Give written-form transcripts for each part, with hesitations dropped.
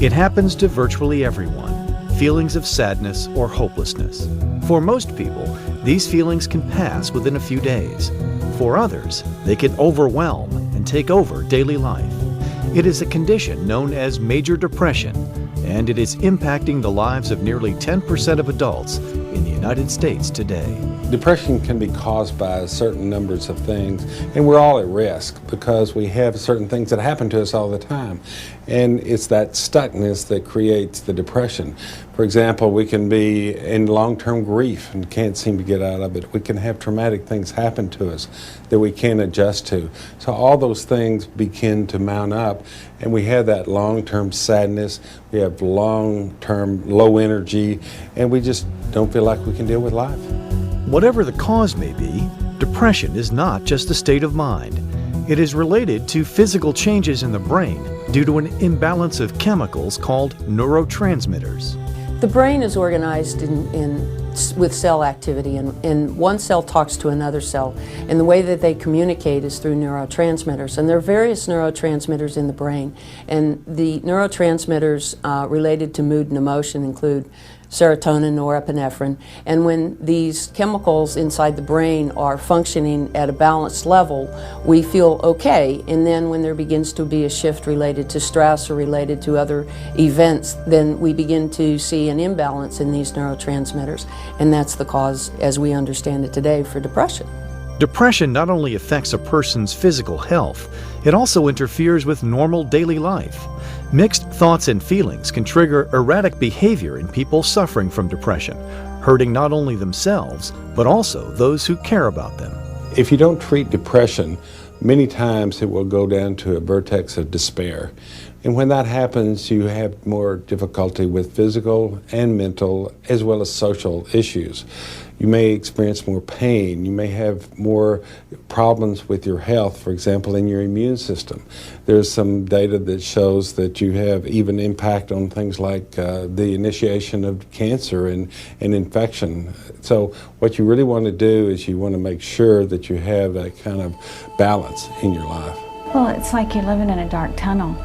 It happens to virtually everyone, feelings of sadness or hopelessness. For most people, these feelings can pass within a few days. For others, they can overwhelm and take over daily life. It is a condition known as major depression, and it is impacting the lives of nearly 10% of adults in the United States today. Depression can be caused by certain numbers of things, and we're all at risk because we have certain things that happen to us all the time. And it's that stuckness that creates the depression. For example, we can be in long-term grief and can't seem to get out of it. We can have traumatic things happen to us that we can't adjust to. So all those things begin to mount up, and we have that long-term sadness, we have long-term low energy, and we just don't feel like we can deal with life. Whatever the cause may be, depression is not just a state of mind. It is related to physical changes in the brain due to an imbalance of chemicals called neurotransmitters. The brain is organized with cell activity, and one cell talks to another cell, and the way that they communicate is through neurotransmitters. And there are various neurotransmitters in the brain, and the neurotransmitters related to mood and emotion include serotonin, norepinephrine, and when these chemicals inside the brain are functioning at a balanced level, we feel okay. And then when there begins to be a shift related to stress or related to other events, then we begin to see an imbalance in these neurotransmitters, and that's the cause, as we understand it today, for depression. Depression not only affects a person's physical health, it also interferes with normal daily life. Mixed thoughts and feelings can trigger erratic behavior in people suffering from depression, hurting not only themselves, but also those who care about them. If you don't treat depression, many times it will go down to a vertex of despair. And when that happens, you have more difficulty with physical and mental as well as social issues. You may experience more pain. You may have more problems with your health, for example, in your immune system. There's some data that shows that you have even impact on things like the initiation of cancer and infection. So what you really want to do is you want to make sure that you have that kind of balance in your life. Well, it's like you're living in a dark tunnel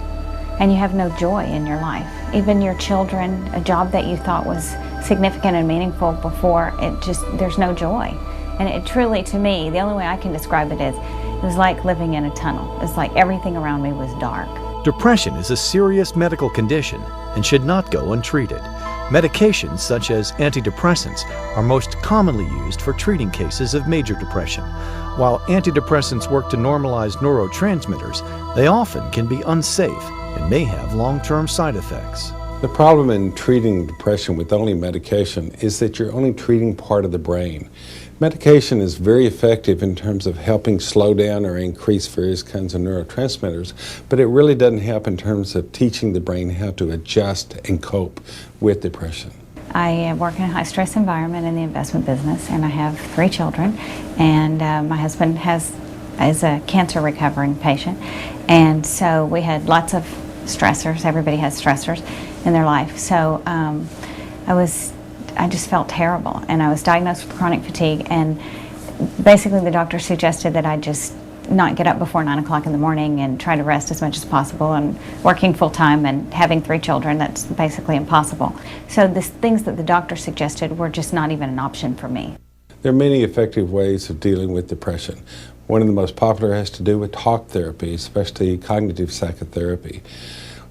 and you have no joy in your life. Even your children, a job that you thought was significant and meaningful before, there's no joy. And it truly, to me, the only way I can describe it is, it was like living in a tunnel. It's like everything around me was dark. Depression is a serious medical condition and should not go untreated. Medications such as antidepressants are most commonly used for treating cases of major depression. While antidepressants work to normalize neurotransmitters, they often can be unsafe and may have long-term side effects. The problem in treating depression with only medication is that you're only treating part of the brain. Medication is very effective in terms of helping slow down or increase various kinds of neurotransmitters, but it really doesn't help in terms of teaching the brain how to adjust and cope with depression. I work in a high-stress environment in the investment business, and I have 3 children, and my husband is a cancer recovering patient, and so we had lots of stressors. Everybody has stressors in their life. So I just felt terrible, and I was diagnosed with chronic fatigue, and basically the doctor suggested that I just not get up before 9 o'clock in the morning and try to rest as much as possible, and working full-time and having 3 children, that's basically impossible. So the things that the doctor suggested were just not even an option for me. There are many effective ways of dealing with depression. One of the most popular has to do with talk therapy, especially cognitive psychotherapy.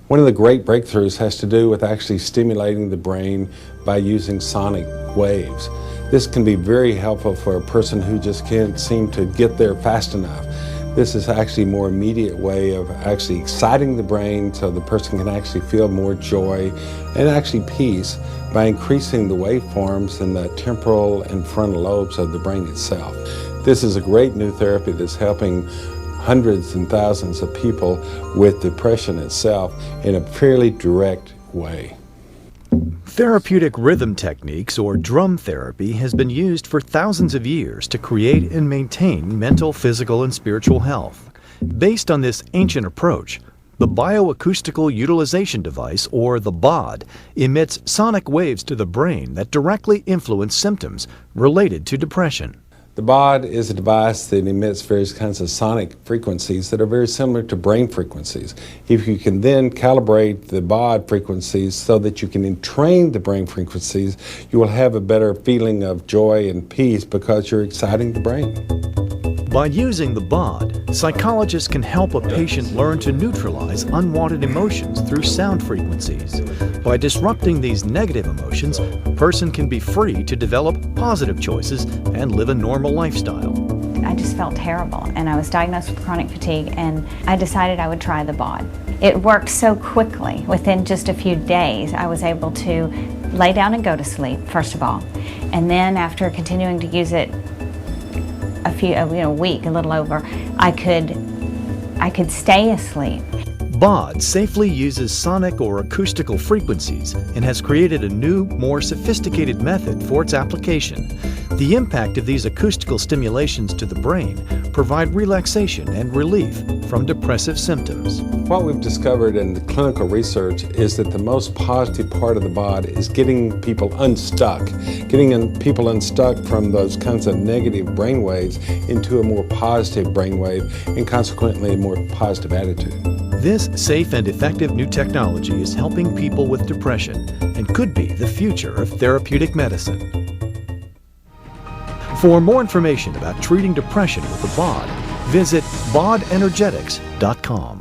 One of the great breakthroughs has to do with actually stimulating the brain by using sonic waves. This can be very helpful for a person who just can't seem to get there fast enough. This is actually a more immediate way of actually exciting the brain so the person can actually feel more joy and actually peace by increasing the waveforms in the temporal and frontal lobes of the brain itself. This is a great new therapy that's helping hundreds and thousands of people with depression itself in a fairly direct way. Therapeutic rhythm techniques, or drum therapy, has been used for thousands of years to create and maintain mental, physical, and spiritual health. Based on this ancient approach, the bioacoustical utilization device, or the BAUD, emits sonic waves to the brain that directly influence symptoms related to depression. The BAUD is a device that emits various kinds of sonic frequencies that are very similar to brain frequencies. If you can then calibrate the BAUD frequencies so that you can entrain the brain frequencies, you will have a better feeling of joy and peace because you're exciting the brain. By using the BAUD, psychologists can help a patient learn to neutralize unwanted emotions through sound frequencies. By disrupting these negative emotions, a person can be free to develop positive choices and live a normal lifestyle. I just felt terrible, and I was diagnosed with chronic fatigue, and I decided I would try the BAUD. It worked so quickly. Within just a few days, I was able to lay down and go to sleep, first of all. And then after continuing to use it a week, a little over, I could stay asleep. BAUD safely uses sonic or acoustical frequencies and has created a new, more sophisticated method for its application. The impact of these acoustical stimulations to the brain provide relaxation and relief from depressive symptoms. What we've discovered in the clinical research is that the most positive part of the BAUD is getting people unstuck, people unstuck from those kinds of negative brain waves into a more positive brain wave and consequently a more positive attitude. This safe and effective new technology is helping people with depression and could be the future of therapeutic medicine. For more information about treating depression with the BAUD, visit baudenergetics.com.